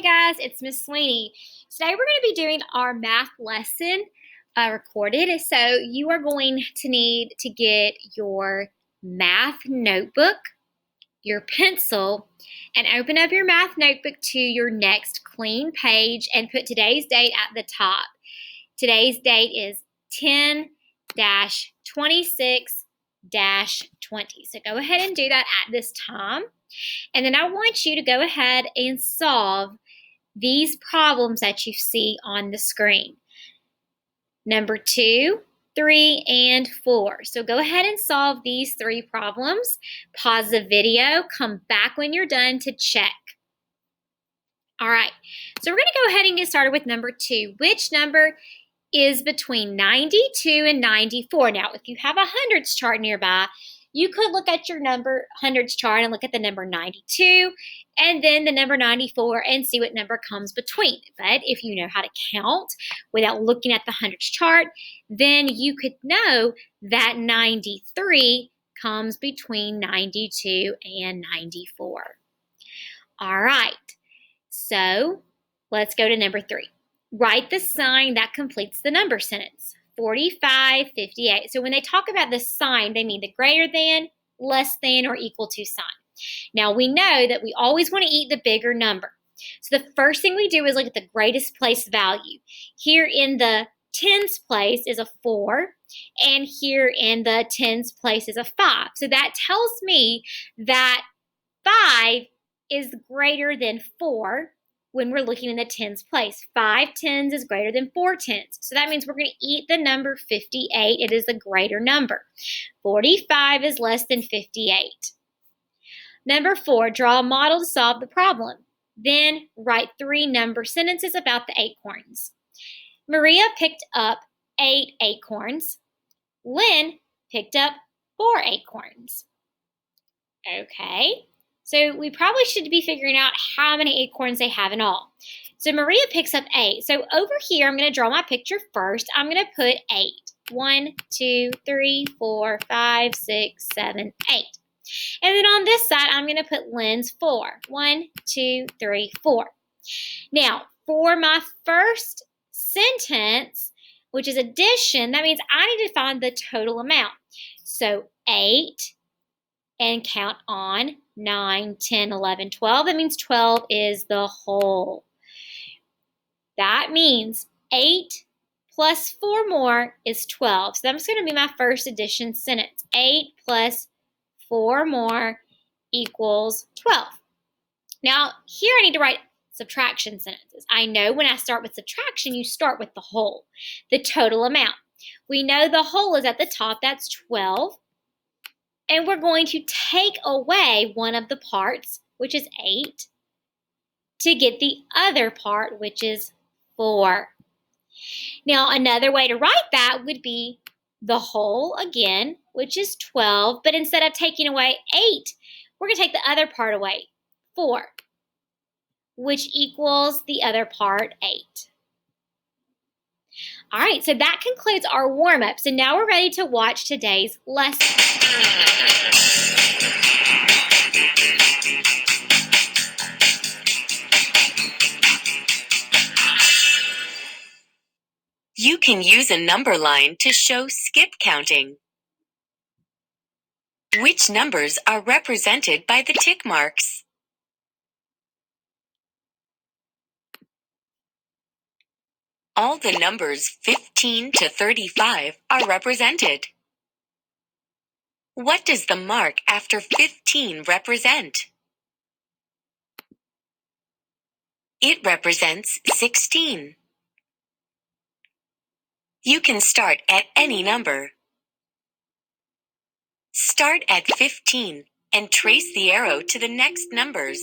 Hey guys, it's Miss Sweeney. Today we're going to be doing our math lesson recorded. So you are going to need to get your math notebook, your pencil, and open up your math notebook to your next clean page and put today's date at the top. Today's date is 10-26-20. So go ahead and do that at this time. And then I want you to go ahead and solve these problems that you see on the screen. Number 2, 3, and 4. So go ahead and solve these 3 problems. Pause the video, come back when you're done to check. All right, so we're going to go ahead and get started with number 2. Which number is between 92 and 94? Now, if you have a hundreds chart nearby, you could look at your number hundreds chart and look at the number 92 and then the number 94 and see what number comes between. But if you know how to count without looking at the hundreds chart, then you could know that 93 comes between 92 and 94. All right, so let's go to number 3. Write the sign that completes the number sentence. 45, 58. So when they talk about the sign, they mean the greater than, less than, or equal to sign. Now we know that we always want to eat the bigger number. So the first thing we do is look at the greatest place value. Here in the tens place is a 4, and here in the tens place is a 5. So that tells me that 5 is greater than 4. When we're looking in the tens place. 5 tens is greater than 4 tens. So that means we're going to eat the number 58. It is a greater number. 45 is less than 58. Number 4, draw a model to solve the problem. Then write 3 number sentences about the acorns. Maria picked up 8 acorns. Lynn picked up 4 acorns. Okay. So we probably should be figuring out how many acorns they have in all. So Maria picks up 8. So over here, I'm going to draw my picture first. I'm going to put 8. 1, 2, 3, 4, 5, 6, 7, 8. And then on this side, I'm going to put Lynn's 4. 1, 2, 3, 4. Now, for my first sentence, which is addition, that means I need to find the total amount. So 8 and count on 9, 10, 11, 12. That means 12 is the whole. That means 8 plus 4 more is 12. So that's going to be my first addition sentence. 8 plus 4 more equals 12. Now, here I need to write subtraction sentences. I know when I start with subtraction, you start with the whole, the total amount. We know the whole is at the top. That's 12. And we're going to take away one of the parts, which is 8, to get the other part, which is 4. Now, another way to write that would be the whole again, which is 12. But instead of taking away 8, we're going to take the other part away, 4, which equals the other part, 8. All right, so that concludes our warm-up. So now we're ready to watch today's lesson. You can use a number line to show skip counting. Which numbers are represented by the tick marks? All the numbers 15 to 35 are represented. What does the mark after 15 represent? It represents 16. You can start at any number. Start at 15 and trace the arrow to the next numbers.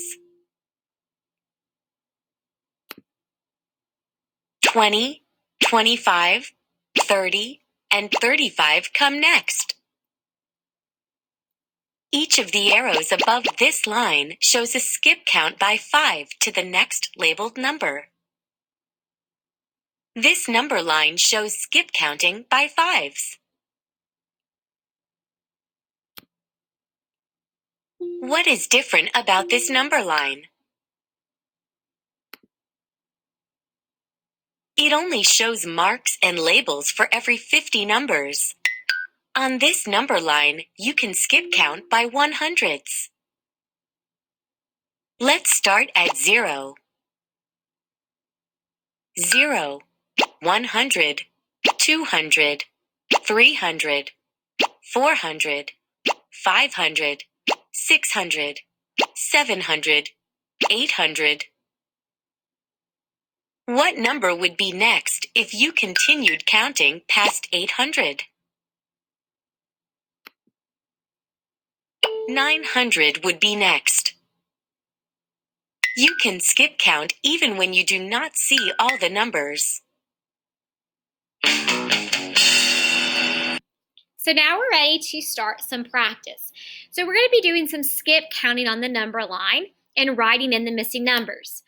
20, 25, 30, and 35 come next. Each of the arrows above this line shows a skip count by 5 to the next labeled number. This number line shows skip counting by 5s. What is different about this number line? It only shows marks and labels for every 50 numbers. On this number line, you can skip count by 100s. Let's start at 0. 0, 100, 200, 300, 400, 500, 600, 700, 800. What number would be next if you continued counting past 800? 900 would be next. You can skip count even when you do not see all the numbers. So now we're ready to start some practice. So we're going to be doing some skip counting on the number line and writing in the missing numbers.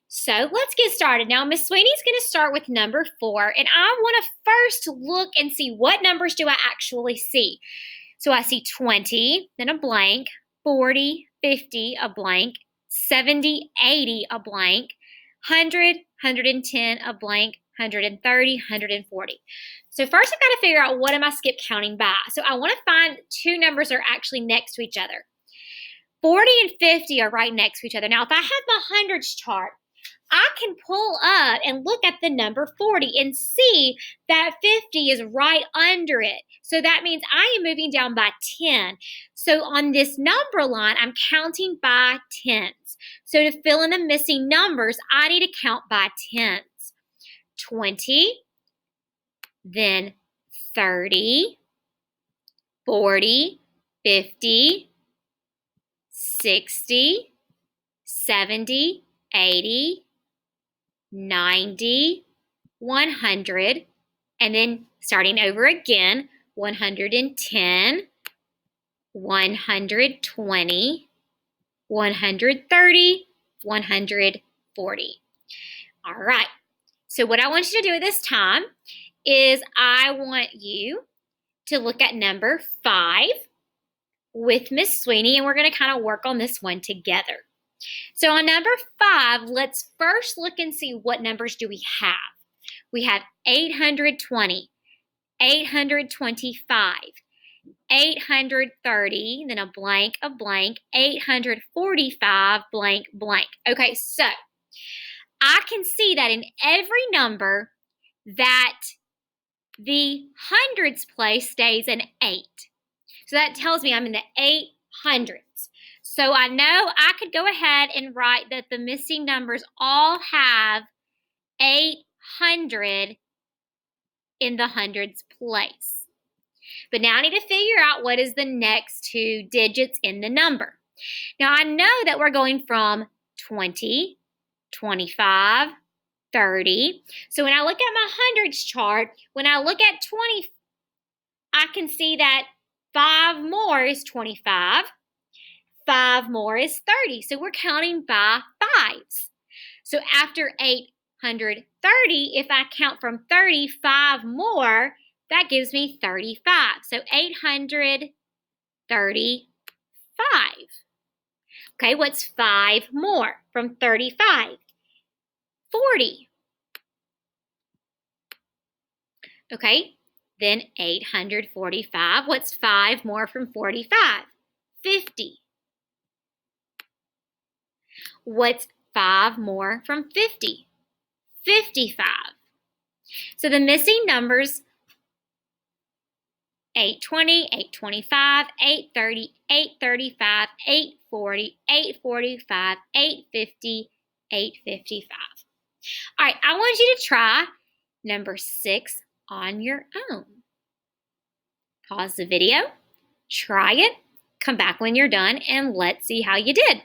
So let's get started. Now, Miss Sweeney's going to start with number 4, and I want to first look and see what numbers do I actually see. So I see 20, then a blank, 40, 50, a blank, 70, 80, a blank, 100, 110, a blank, 130, 140. So first I've got to figure out what am I skip counting by. So I want to find two numbers that are actually next to each other. 40 and 50 are right next to each other. Now, if I have my hundreds chart, I can pull up and look at the number 40 and see that 50 is right under it. So that means I am moving down by 10. So on this number line, I'm counting by tens. So to fill in the missing numbers, I need to count by tens. 20, then 30, 40, 50, 60, 70, 80, 90, 100, and then starting over again, 110, 120, 130, 140. All right, so what I want you to do at this time is I want you to look at number 5 with Miss Sweeney, and we're going to kind of work on this one together. So on number 5, let's first look and see what numbers do we have. We have 820, 825, 830, then a blank, 845, blank, blank. Okay, so I can see that in every number that the hundreds place stays an 8. So that tells me I'm in the 800s. So I know I could go ahead and write that the missing numbers all have 800 in the hundreds place. But now I need to figure out what is the next two digits in the number. Now I know that we're going from 20, 25, 30. So when I look at my hundreds chart, when I look at 20, I can see that 5 more is 25. 5 more is 30. So we're counting by 5s. So after 830, if I count from 35 more, that gives me 35. So 835. Okay, what's 5 more from 35? 40. Okay, then 845. What's 5 more from 45? 50. What's 5 more from 50? 55. So the missing numbers, 820, 825, 830, 835, 840, 845, 850, 855. All right, I want you to try number 6 on your own. Pause the video, try it, come back when you're done, and let's see how you did.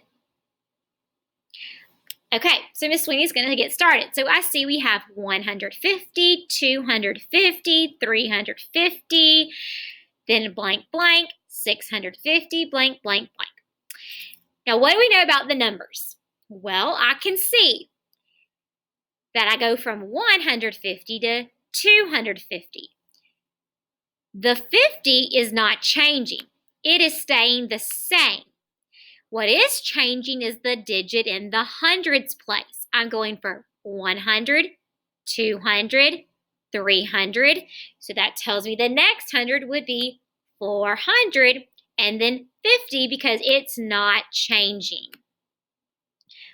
Okay, so Miss Sweeney's going to get started. So I see we have 150, 250, 350, then blank, blank, 650, blank, blank, blank. Now, what do we know about the numbers? Well, I can see that I go from 150 to 250. The 50 is not changing. It is staying the same. What is changing is the digit in the hundreds place. I'm going from 100 200, 300. So that tells me the next 100 would be 400, and then 50 because it's not changing.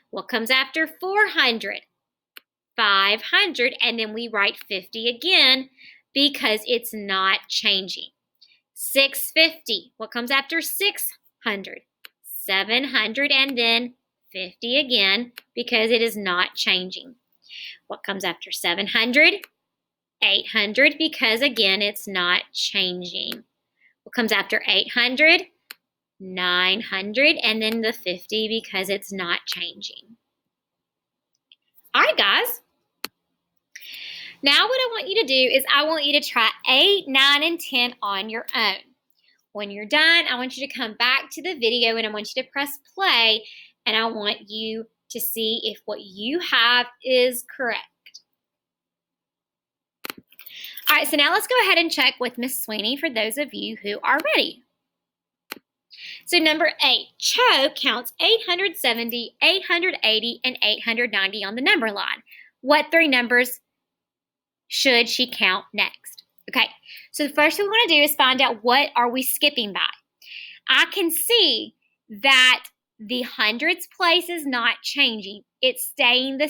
What comes after 400? 500, and then we write 50 again because it's not changing. 650. What comes after 600? 700, and then 50 again because it is not changing. What comes after 700? 800 because again it's not changing. What comes after 800? 900, and then the 50 because it's not changing. All right, guys. Now what I want you to do is I want you to try 8, 9, and 10 on your own. When you're done, I want you to come back to the video and I want you to press play, and I want you to see if what you have is correct. All right, so now let's go ahead and check with Miss Sweeney for those of you who are ready. So number 8, Cho counts 870, 880, and 890 on the number line. What 3 numbers should she count next? Okay, so the first thing we want to do is find out what are we skipping by. I can see that the hundreds place is not changing. It's staying the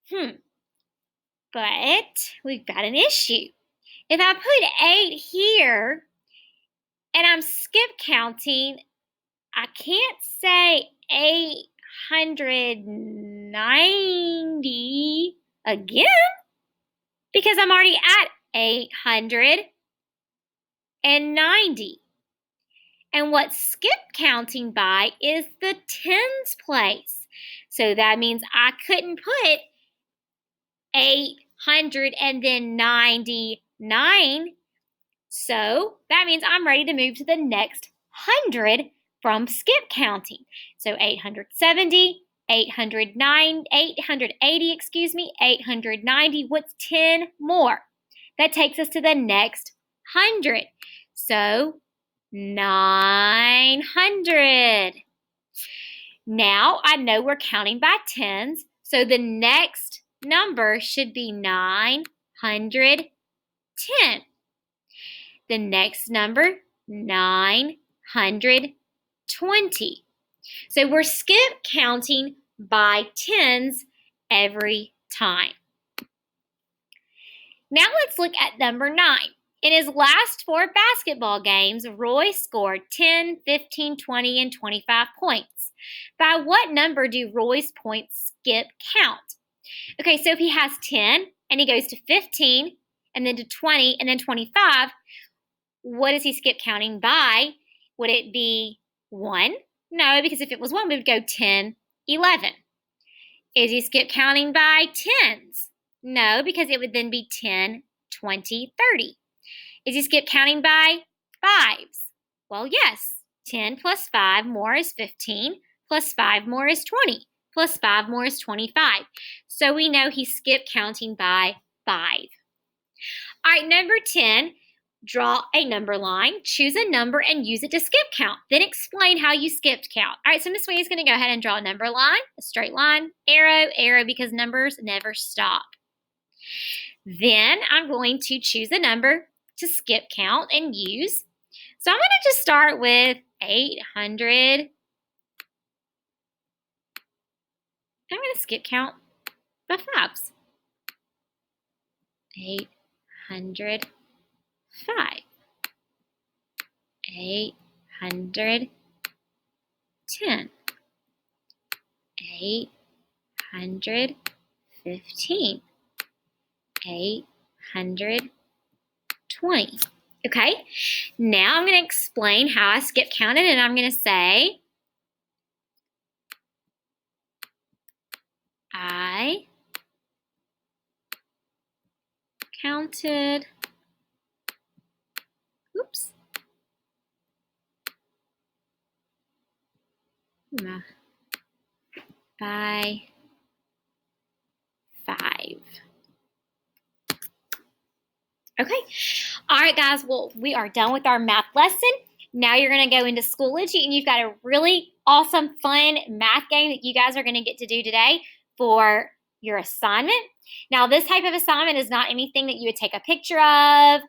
same. But we've got an issue. If I put 8 here and I'm skip counting, I can't say 890 again because I'm already at 890. And what skip counting by is the tens place. So that means I couldn't put 800 and then 99. So that means I'm ready to move to the next 100 from skip counting. So 870, 880, 890. What's 10 more? That takes us to the next 100. So 900. Now I know we're counting by tens, so the next number should be 910. The next number, 920. So we're skip counting by tens every time. Now let's look at number 9. In his last 4 basketball games, Roy scored 10, 15, 20, and 25 points. By what number do Roy's points skip count? Okay, so if he has 10 and he goes to 15 and then to 20 and then 25, what is he skip counting by? Would it be 1? No, because if it was 1, we would go 10, 11. Is he skip counting by tens? No, because it would then be 10, 20, 30. Is he skip counting by fives? Well, yes. 10 plus 5 more is 15, plus 5 more is 20, plus 5 more is 25. So we know he skipped counting by 5. All right, number 10, draw a number line, choose a number, and use it to skip count. Then explain how you skipped count. All right, so Miss Sweeney is going to go ahead and draw a number line, a straight line, arrow, arrow, because numbers never stop. Then I'm going to choose a number to skip count and use. So I'm going to just start with 800. I'm going to skip count by fives. 805. 810. 815. 820. Okay, now I'm going to explain how I skip counted, and I'm going to say I counted, by 5. Okay. All right, guys. Well, we are done with our math lesson. Now you're going to go into Schoology, and you've got a really awesome, fun math game that you guys are going to get to do today for your assignment. Now, this type of assignment is not anything that you would take a picture of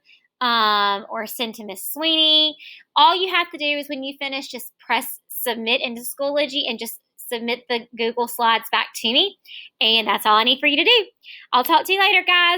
or send to Miss Sweeney. All you have to do is when you finish, just press submit into Schoology and just submit the Google Slides back to me. And that's all I need for you to do. I'll talk to you later, guys.